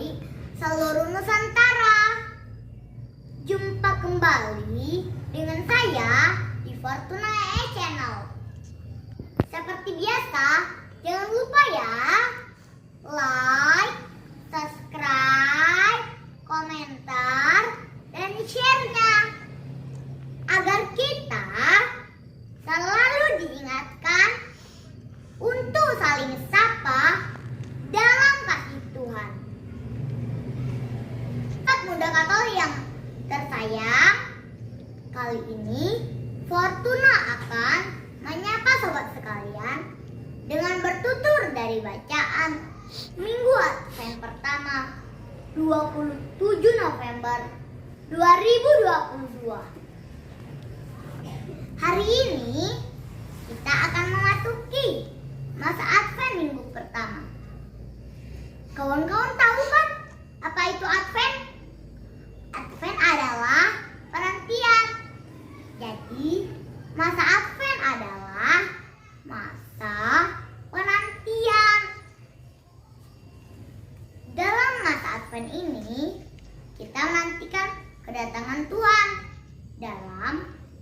kembali seluruh Nusantara. Jumpa kembali dengan saya di Fortuna EE Channel. Seperti biasa, jangan lupa ya, like, subscribe, komentar, dan share-nya agar kita selalu diingatkan untuk saling sapa dalam kasih Tuhan. Sobat muda Katolik yang tersayang, kali ini Fortuna akan menyapa sobat sekalian dengan bertutur dari bacaan Minggu Advent pertama 27 November 2022. Hari ini kita akan memasuki masa Advent minggu pertama. Kawan-kawan tahu kan apa itu Advent? Advent adalah penantian. Jadi masa Advent adalah masa penantian. Dalam masa Advent ini kita menantikan kedatangan Tuhan dalam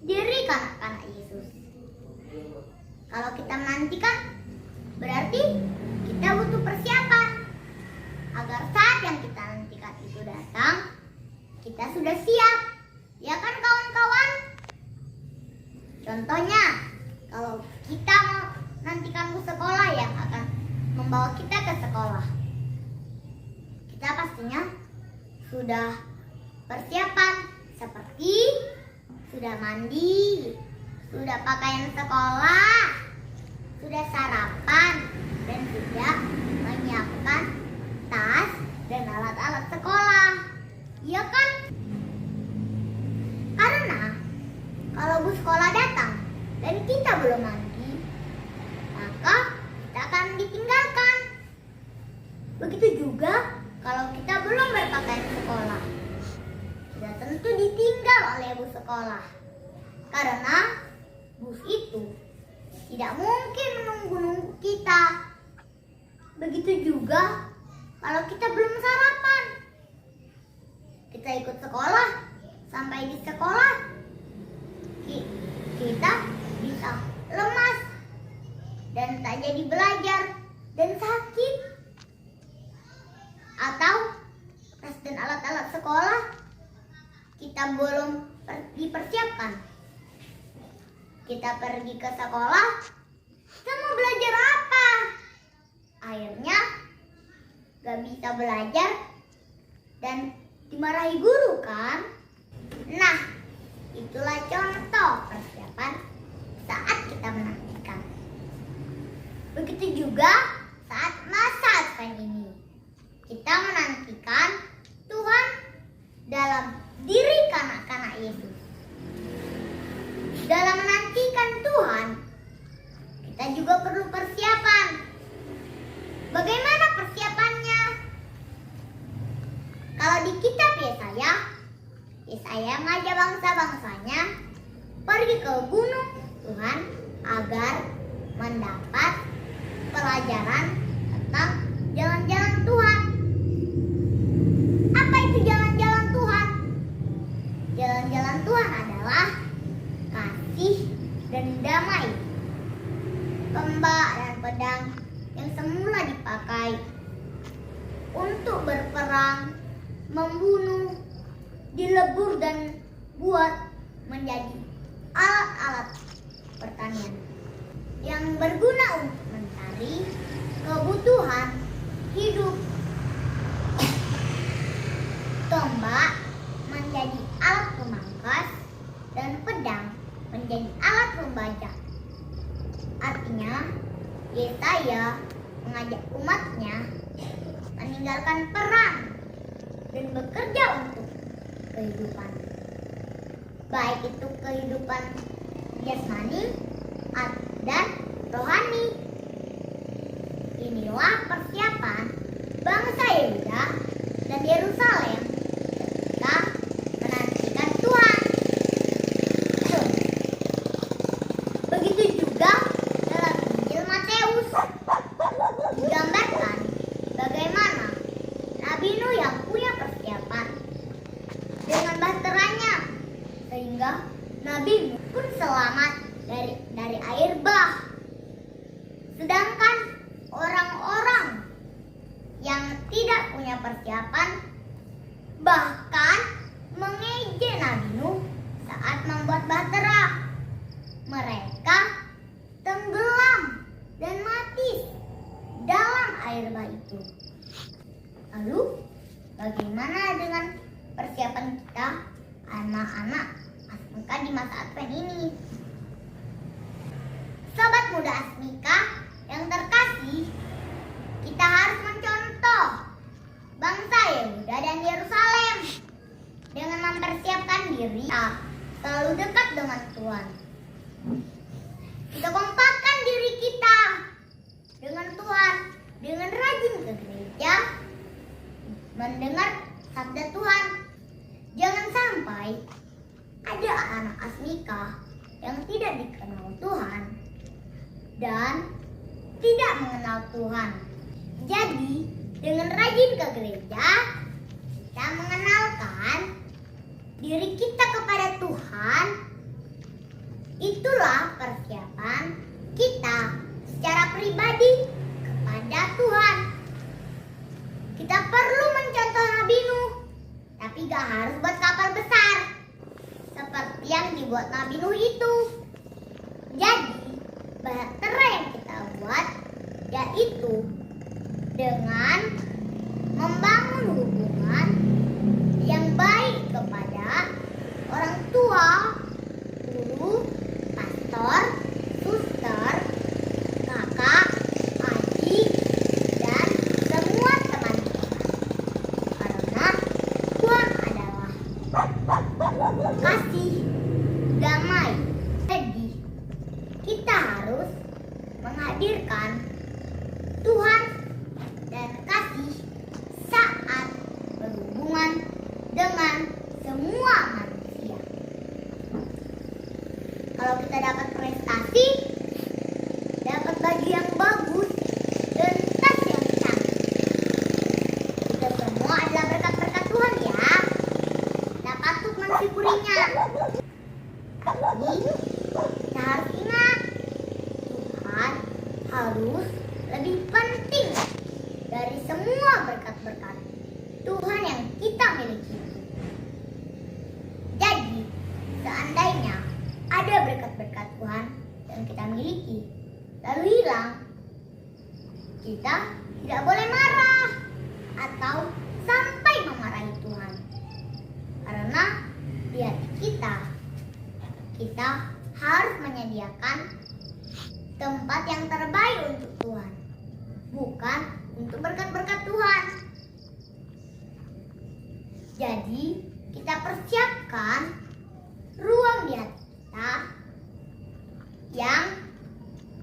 diri kanak-kanak Yesus. Kalau kita menantikan, berarti kita butuh persiapan agar saat yang kita nantikan itu datang, kita sudah siap. Ya kan kawan-kawan? Contohnya, kalau kita mau nantikan bus sekolah yang akan membawa kita ke sekolah, kita pastinya sudah persiapan seperti sudah mandi, sudah pakaian sekolah, sudah sarapan, dan sudah menyiapkan tas dan alat-alat sekolah. Iya kan? Karena kalau bus sekolah datang dan kita belum mandi, maka kita akan ditinggalkan. Begitu juga kalau kita belum berpakaian sekolah, kita tentu ditinggal oleh bus sekolah. Karena bus itu tidak mungkin menunggu kita. Begitu juga kalau kita belum sarapan, kita ikut sekolah, sampai di sekolah kita bisa lemas dan tak jadi belajar dan sakit. Atau tas dan alat-alat sekolah kita belum dipersiapkan. Kita pergi ke sekolah, kita mau belajar apa? Akhirnya gak bisa belajar dan dimarahi guru kan? Nah, itulah contoh persiapan saat kita menantikan. Begitu juga saat masa Advent ini, kita menantikan Tuhan dalam diri kanak-kanak Yesus. Dalam menantikan Tuhan, kita juga perlu persiapan. Bagaimana persiapannya? Kalau di kitab Yesaya mengajak bangsa-bangsanya pergi ke gunung Tuhan agar mendapat pelajaran tentang jalan-jalan Tuhan. Apa itu jalan-jalan Tuhan? Jalan-jalan Tuhan adalah kasih dan damai. Tombak dan pedang yang semula dipakai untuk berperang, membunuh, dilebur dan buat menjadi alat-alat pertanian yang berguna untuk mencari kebutuhan hidup. Tombak menjadi alat pemangkas dan pedang menjadi alat pembajak. Artinya, Yesaya mengajak umatnya meninggalkan perang dan bekerja untuk kehidupan. Baik itu kehidupan jasmani dan rohani. Inilah persiapan bangsa Yehuda dan Yerusalem ketika menantikan Tuhan. Begitu juga dalam Injil Matius digambarkan bagaimana Nabi Nuh punya persiapan, bahkan mengejek Nabi Nuh saat membuat bahtera. Mereka tenggelam dan mati dalam air bah itu. Lalu, bagaimana dengan persiapan kita, anak-anak Asmika di masa Advent ini? Sobat muda Asmika yang terkasih, kita harus mencontoh bangsa Yehuda dan Yerusalem dengan mempersiapkan diri selalu dekat dengan Tuhan. Kita kompakkan diri kita dengan Tuhan, dengan rajin ke gereja, mendengar sabda Tuhan. Jangan sampai ada anak Asmika yang tidak dikenal Tuhan dan tidak mengenal Tuhan. Jadi, dengan rajin ke gereja, kita mengenalkan diri kita kepada Tuhan. Itulah persiapan kita secara pribadi kepada Tuhan. Kita perlu mencontoh Nabi Nuh, tapi gak harus buat kapal besar seperti yang dibuat Nabi Nuh itu. Jadi, bahtera yang kita buat yaitu dengan membangun hubungan yang baik kepada orang tua, guru, pastor, suster, kakak, adik, dan semua teman kita. Karena Tuhan adalah kasih, damai. Jadi, kita harus menghadirkan Tuhan dan kasih saat berhubungan dengan semua manusia. Kalau kita dapat prestasi, dapat baju yang bagus, dan tas yang cantik, itu semua adalah berkat-berkat Tuhan ya. Kita patut mensyukurinya. Tapi kita harus ingat, Tuhan harus lebih penting dari semua berkat-berkat Tuhan yang kita miliki. Jadi, seandainya ada berkat-berkat Tuhan yang kita miliki lalu hilang, kita tidak boleh marah atau sampai memarahi Tuhan. Karena di hati kita harus menyediakan tempat yang terbaik untuk Tuhan, bukan untuk berkat-berkat Tuhan. Jadi, kita persiapkan ruang di hati kita yang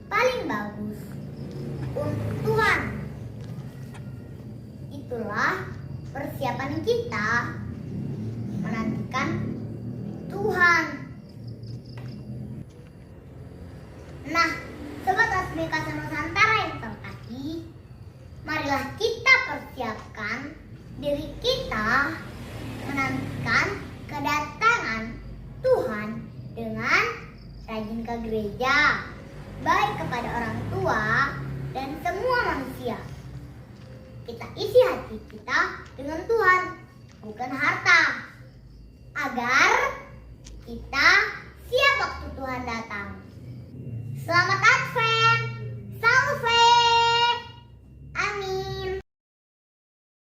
paling bagus untuk Tuhan. Itulah persiapan kita menantikan Tuhan. Nah, Sobat Asmika Nusantara yang terkasih, marilah kita persiapkan diri kita menantikan kedatangan Tuhan dengan rajin ke gereja, baik kepada orang tua dan semua manusia. Kita isi hati kita dengan Tuhan, bukan harta, agar kita siap waktu Tuhan datang. Selamat